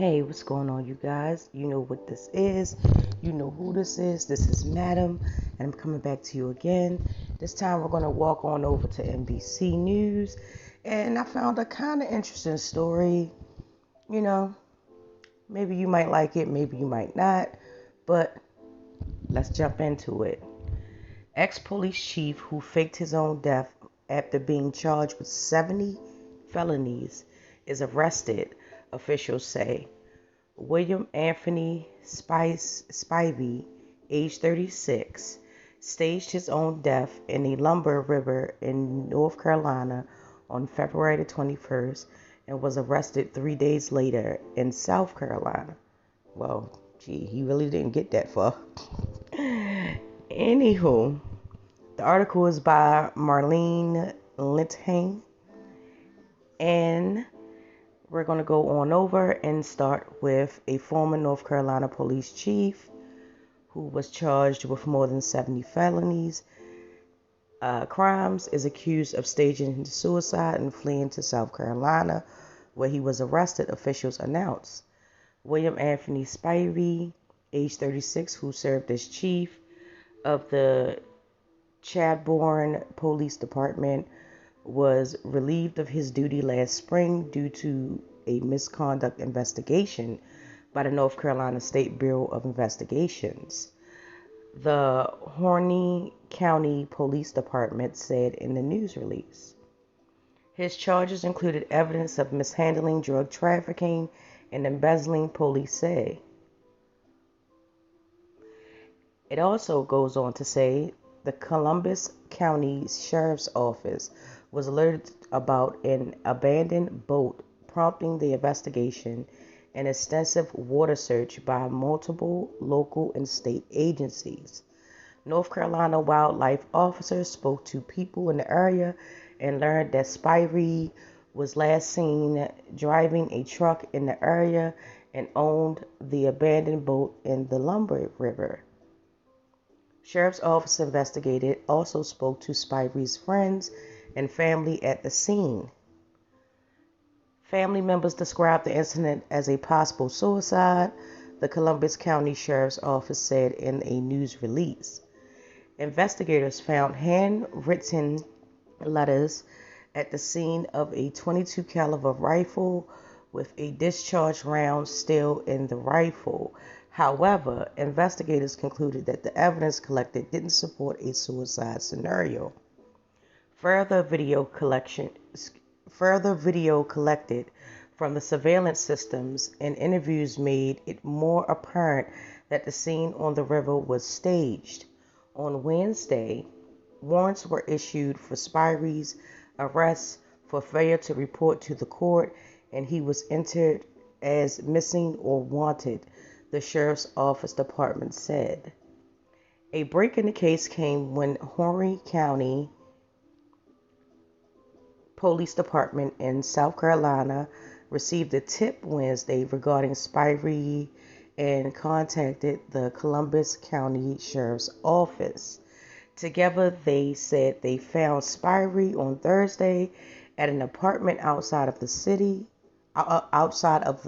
Hey, what's going on, you guys? You know what this is. You know who this is. This is Madam, and I'm coming back to you again. This time we're going to walk on over to NBC News, and I found a kind of interesting story. You know, maybe you might like it, maybe you might not, but let's jump into it. Ex-police chief who faked his own death after being charged with 70 felonies is arrested, officials say. William Anthony Spivey, age 36, staged his own death in a lumber river in North Carolina on February the 21st and was arrested 3 days later in South Carolina. Well, gee, he really didn't get that far. Anywho, the article is by Marlene Linthang, and we're going to go on over and start with a former North Carolina police chief who was charged with more than 70 felonies. Crimes, is accused of staging suicide and fleeing to South Carolina, where he was arrested, officials announced. William Anthony Spivey, age 36, who served as chief of the Chadbourn Police Department, was relieved of his duty last spring due to a misconduct investigation by the North Carolina State Bureau of Investigations. The Horry County Police Department said in the news release. His charges included evidence of mishandling, drug trafficking, and embezzling, police say. It also goes on to say the Columbus County Sheriff's Office was alerted about an abandoned boat, prompting the investigation and extensive water search by multiple local and state agencies. North Carolina wildlife officers spoke to people in the area and learned that Spivey was last seen driving a truck in the area and owned the abandoned boat in the Lumber River. Sheriff's Office investigators also spoke to Spivey's friends and family at the scene. Family members described the incident as a possible suicide, the Columbus County Sheriff's Office said in a news release. Investigators found handwritten letters at the scene of a .22 caliber rifle with a discharged round still in the rifle. However, investigators concluded that the evidence collected didn't support a suicide scenario. Further video collected from the surveillance systems and interviews made it more apparent that the scene on the river was staged. On Wednesday, warrants were issued for Spivey's arrest for failure to report to the court, and he was entered as missing or wanted, the Sheriff's Office Department said. A break in the case came when Horry County Police Department in South Carolina received a tip Wednesday regarding Spivey and contacted the Columbus County Sheriff's Office. Together, they said they found Spivey on Thursday at an apartment outside of the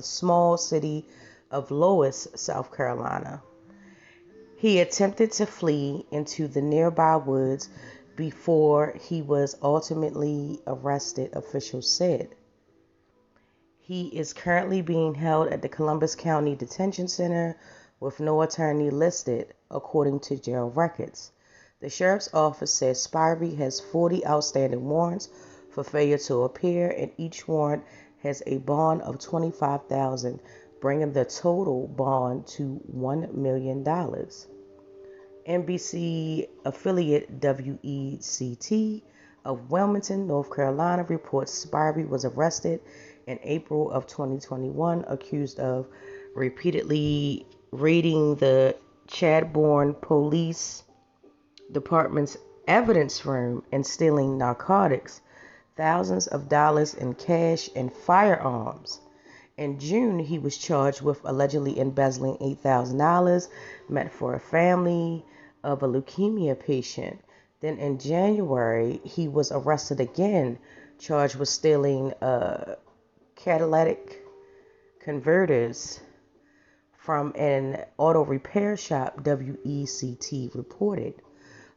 small city of Lois, South Carolina. He attempted to flee into the nearby woods before he was ultimately arrested, officials said. He is currently being held at the Columbus County Detention Center with no attorney listed, according to jail records. The Sheriff's Office says Spivey has 40 outstanding warrants for failure to appear, and each warrant has a bond of $25,000, bringing the total bond to $1 million. NBC affiliate WECT of Wilmington, North Carolina, reports Spivey was arrested in April of 2021, accused of repeatedly raiding the Chadbourn Police Department's evidence room and stealing narcotics, thousands of dollars in cash, and firearms. In June, he was charged with allegedly embezzling $8,000 meant for a family of a leukemia patient. Then in January, he was arrested again, charged with stealing catalytic converters from an auto repair shop, WECT, reported.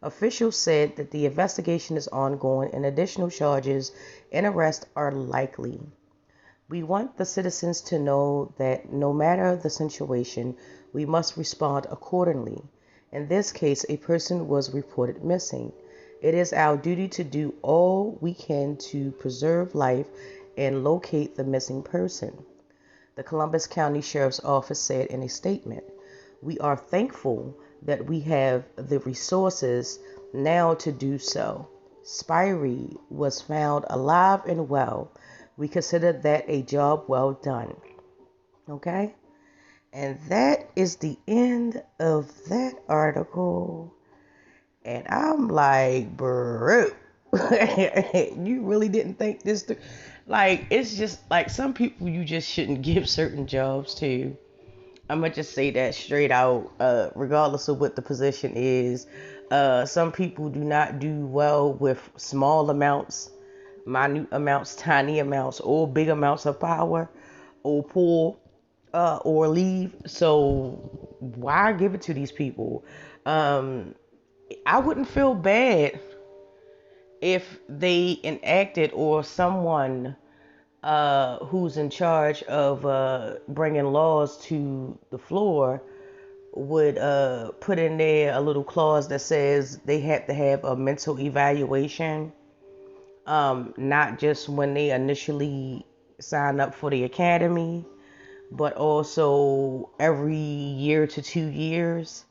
Officials said that the investigation is ongoing and additional charges and arrests are likely. We want the citizens to know that no matter the situation, we must respond accordingly. In this case, a person was reported missing. It is our duty to do all we can to preserve life and locate the missing person, the Columbus County Sheriff's Office said in a statement. We are thankful that we have the resources now to do so. Spirey was found alive and well. We consider that a job well done. Okay? And that is the end of that article. And I'm like, bro, you really didn't think this through? Like, it's just like some people you just shouldn't give certain jobs to. I'm gonna just say that straight out, regardless of what the position is. Some people do not do well with small amounts, minute amounts, tiny amounts, or big amounts of power, or pull, or leave. So why give it to these people? I wouldn't feel bad if they enacted or someone who's in charge of bringing laws to the floor would put in there a little clause that says they have to have a mental evaluation, not just when they initially sign up for the academy, but also every year to 2 years,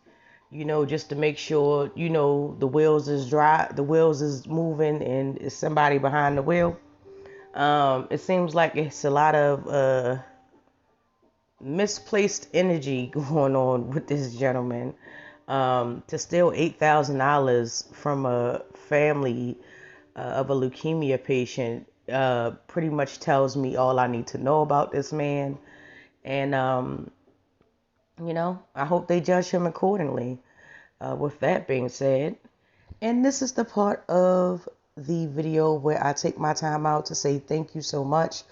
just to make sure, the wheels is dry, the wheels is moving and is somebody behind the wheel. It seems like it's a lot of misplaced energy going on with this gentleman. To steal $8,000 from a family of a leukemia patient pretty much tells me all I need to know about this man. And, I hope they judge him accordingly. With that being said, and this is the part of the video where I take my time out to say thank you so much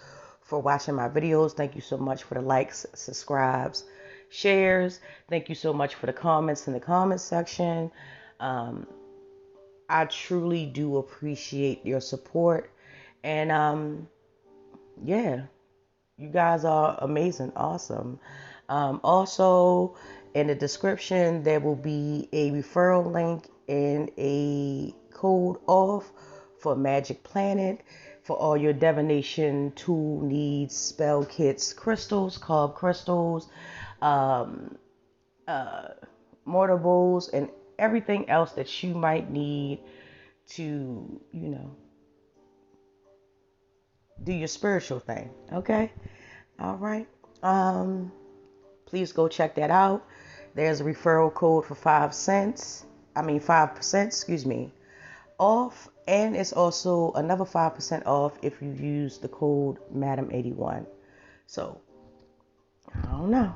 for watching my videos. Thank you so much for the likes, subscribes, shares. Thank you so much for the comments in the comment section. I truly do appreciate your support. And yeah, you guys are amazing, awesome. Also, in the description, there will be a referral link and a code off for MagickPlanet for all your divination tool needs, spell kits, crystals, carved crystals, mortar bowls, and everything else that you might need to, do your spiritual thing. Okay? All right. Please go check that out. There's a referral code for 5%, off, and it's also another 5% off if you use the code Madam81. So, I don't know.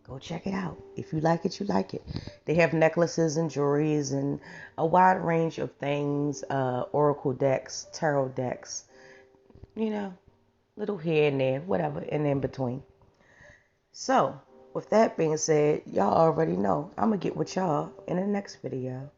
Go check it out. If you like it, you like it. They have necklaces and jewelries and a wide range of things, oracle decks, tarot decks, little here and there, whatever, and in between. So, with that being said, y'all already know I'm going to get with y'all in the next video.